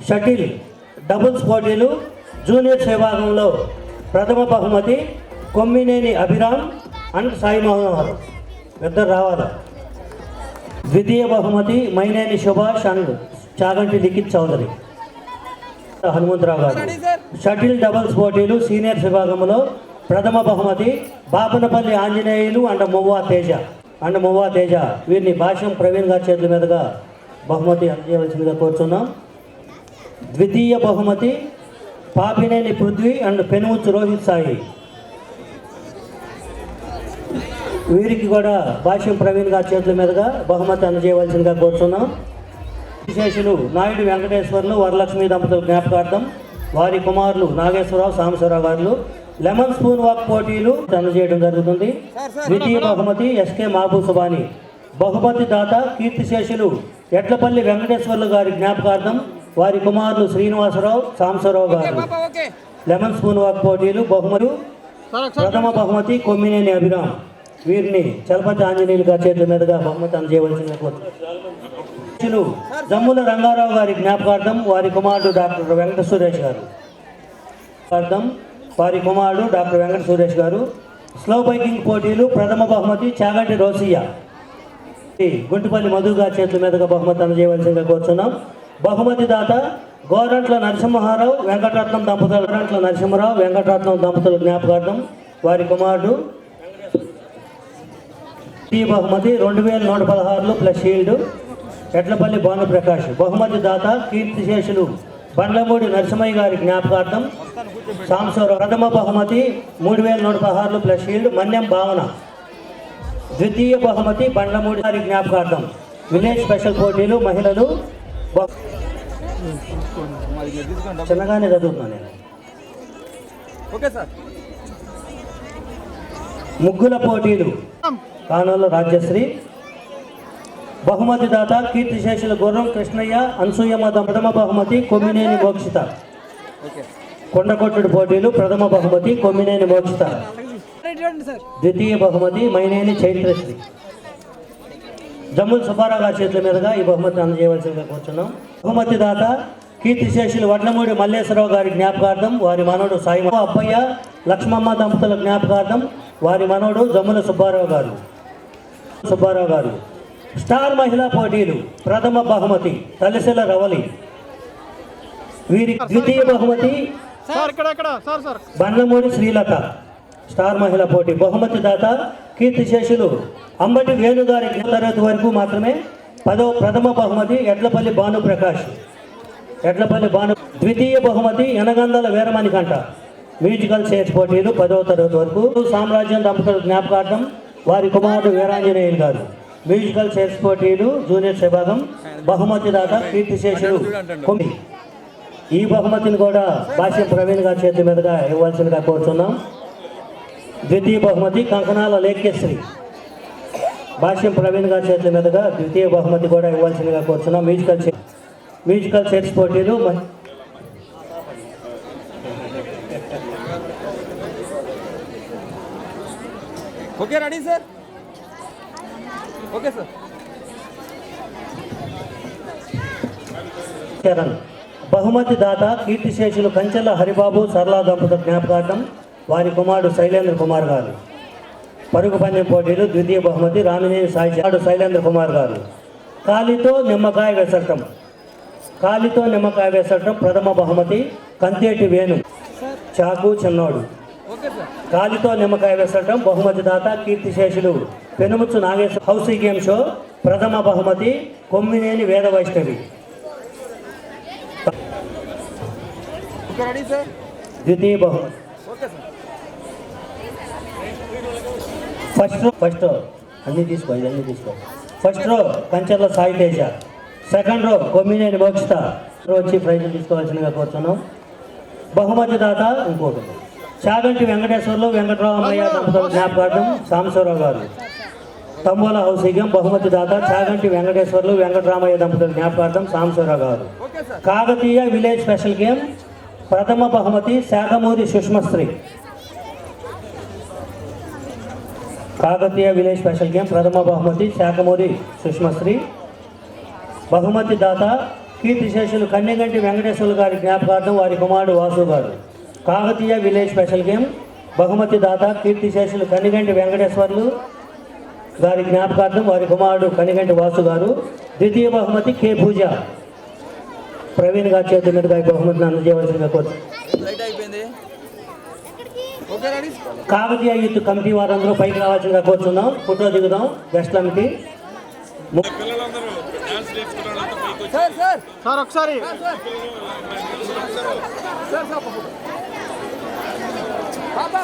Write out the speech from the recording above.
Shuttle doubles పోటీలు juniors విభాగంలో ప్రథమ బహుమతి కొమ్మినేని అభిరామ్ అండ్ సాయి మనోహర్ ఇద్దరు రావాలి. ద్వితీయ బహుమతి మైనేని సుభాష్ అండ్ చాగంటి లిఖిత్ చౌదరి. హనుమంతరావు గారు. షటిల్ డబుల్స్ పోటీలు సీనియర్స్ విభాగంలో ప్రథమ బహుమతి బాపనపల్లి ఆంజనేయులు అండ్ మువ్వా తేజ వీరిని భాష్యం ప్రవీణ్ గారి చేతుల మీదుగా బహుమతి అందజేయవలసిందిగా కోరుతున్నాం. ద్వితీయ బహుమతి పాపినేని పృథ్వీ అండ్ పెనుముచ్చు రోహిత్ సాయి వీరికి కూడా భాష్యం ప్రవీణ్ గారి చేతుల మీదుగా బహుమతి అందజేయవలసిందిగా కోరుతున్నాం. విశేషులు నాయుడు వెంకటేశ్వర్లు వరలక్ష్మి దంపతుల జ్ఞాపకార్థం వారి కుమారులు నాగేశ్వరరావు సాంబశివరావు గారు లెమన్ స్పూన్ వాక్ పోటీలు అందజేయడం జరుగుతుంది. ద్వితీయ బహుమతి ఎస్కే మహబూసుబాని. బహుమతి దాత కీర్తిశేషులు ఎడ్లపల్లి వెంకటేశ్వర్లు గారి జ్ఞాపకార్థం వారి కుమారులు శ్రీనివాసరావు సాంబశివరావు గారు. లెమన్ స్పూన్ వాక్ పోటీలు బహుమతి ప్రథమ బహుమతి కొమ్మినేని అభిరామ్ వీరిని చలపతి ఆంజనేయులు గారి చేతుల మీదుగా బహుమతి అందజేయవలసిందిగా కోరుతున్నారు. జమ్ముల రంగారావు గారి జ్ఞాపకార్థం వారి కుమారుడు డాక్టర్ వెంకట సురేష్ గారు. వారి కుమారుడు డాక్టర్ వెంకట సురేష్ గారు. స్లో బైకింగ్ పోటీలు ప్రథమ బహుమతి చాగంటి రోసియ్య గుంటుపల్లి మధు గారి చేతుల మీదుగా బహుమతి అందజేయవలసిందిగా కోరుతున్నాం. బహుమతి దాత గోరంట్ల నరసింహారావు వెంకటరత్నం దంపతుల జ్ఞాపకార్థం వారి కుమారుడు. ఈ బహుమతి 2116 ప్లస్ షీల్డ్ ఎడ్లపల్లి భానుప్రకాష్. బహుమతి దాత కీర్తిశేషులు బండ్లమూడి నరసింహయ్య గారి జ్ఞాపకార్థం సాంబశివరావు. ప్రథమ బహుమతి 3116 ప్లస్ షీల్డ్ మన్యం భావన. ద్వితీయ బహుమతి బండ్లమూడి గారి జ్ఞాపకార్థం విలేజ్ స్పెషల్ పోటీలు మహిళలు చిన్నగానే చదువుతున్నాను నేను. ముగ్గుల పోటీలు కానూలు రాజ్యశ్రీ. బహుమతి దాత కీర్తిశేషులు గుర్రం కృష్ణయ్య అనసూయమ్మ. ప్రథమ బహుమతి కొమ్మినేని మోక్షిత. కొండకొట్టుడు పోటీలు ప్రథమ బహుమతి కొమ్మినేని మోక్షిత. ద్వితీయ బహుమతి మైనేని చైత్రశ్రీ. జమ్ముల సుబ్బారావు గారి చేతుల మీదుగా ఈ బహుమతి అందజేయవలసిందిగా కూర్చున్నాం. బహుమతి దాత కీర్తిశేషులు వడ్లమూడి మల్లేశ్వరరావు గారి జ్ఞాపకార్థం వారి మనోడు సాయి అబ్బయ్య లక్ష్మమ్మ దంపతుల జ్ఞాపకార్థం వారి మనోడు జమ్ముల సుబ్బారావు గారు. స్టార్ మహిళా పోటీలు ప్రథమ బహుమతి తలసిల రవలి. వీరి ద్వితీయ బహుమతి బండ్లమూడి శ్రీలత. స్టార్ మహిళా పోటీ బహుమతి దాత కీర్తిశేషులు అంబటి వేణుగారి తరగతి వరకు మాత్రమే. ప్రథమ బహుమతి ఎడ్లపల్లి భానుప్రకాష్. ద్వితీయ బహుమతి ఎనగందల వీరమణికంఠ. మ్యూజికల్ చైర్స్ పోటీలు 10వ తరగతి వరకు. సామ్రాజ్యం దంపతుల జ్ఞాపకార్థం వారి కుమారుడు వీరాంజనేయులు గారు. మ్యూజికల్ చైర్స్ పోటీలు జూనియర్స్ విభాగం. బహుమతి దాత కీర్తిశేషులు. ఈ బహుమతిని కూడా భాష్యం ప్రవీణ్ గారి చేతి మీదుగా ఇవ్వాల్సిందిగా కోరుతున్నాం. ద్వితీయ బహుమతి కంకణాల లేఖ్యశ్రీ. భాష్యం ప్రవీణ్ గారి చేతుల మీదుగా ద్వితీయ బహుమతి కూడా ఇవ్వాల్సిందిగా కోరుతున్నాం. మ్యూజికల్ చైర్స్ పోటీలు okay ready sir. Okay sir. బహుమతి దాత కీర్తిశేషులు కంచెల హరిబాబు సరళా దంపతుల జ్ఞాపకార్థం వారి కుమారుడు శైలేంద్ర కుమార్ గారు. పరుగు పందెం పోటీలు ద్వితీయ బహుమతి రామినేని సాయి శైలేంద్ర కుమార్ గారు. కాలితో నిమ్మకాయ వేసటం ప్రథమ బహుమతి కంతేటి వేణు చాకు చిన్నోడు. కాలితో నిమ్మకాయ వేసటం బహుమతి దాత కీర్తిశేషులు Penumuchu Nageswara. Housie game show ప్రథమ బహుమతి కొమ్మినేని వేద వైష్ణవి. ద్వితీయ బహుమతి ఫస్ట్ అన్నీ తీసుకో. First row కంచెల Sai Teja. Second row Kommineni Mokshita వచ్చి ప్రైజ్ తీసుకోవాల్సిందిగా కోరుతున్నాం. బహుమతి దాత ఇంకోటి చాగంటి వెంకటేశ్వర్లు వెంకటరామయ్య దంపతుల జ్ఞాపకార్థం సాంబశివరావు గారు. తంబోలా హౌసింగం. బహుమతి దాత చాగంటి వెంకటేశ్వర్లు వెంకటరామయ్య దంపతుల జ్ఞాపకార్థం సాంబశివరావు గారు. కాకతీయ విలేజ్ స్పెషల్ గేమ్ ప్రథమ బహుమతి Sakhamuri Sushmasri. Kakatiya village special game ప్రథమ బహుమతి శాఖమూరి సుష్మశ్రీ. బహుమతి దాత కీర్తిశేషులు కన్నెగంటి వెంకటేశ్వర్లు గారి జ్ఞాపకార్థం వారి కుమారుడు వాసు గారు. కాకతీయ విలేజ్ స్పెషల్ గేమ్ బహుమతి దాత కీర్తిశేషులు కన్నెగంటి వెంకటేశ్వర్లు గారి జ్ఞాపకార్థం వారి కుమారుడు కన్నెగంటి వాసు గారు. ద్వితీయ బహుమతి కే పూజ ప్రవీణ్ గారి చేతి మీదుగా ఈ బహుమతిని అందజేయవలసిందిగా కోరు. లైట్ అయిపోయింది. Okay ready Kakatiya youth committee వారందరూ పైకి రావాల్సిందిగా కోరుతున్నాం. ఫోటో దిగుదాం గెస్ట్లకి. సార్ సార్ సార్ ఒకసారి సార్ సార్ పాపా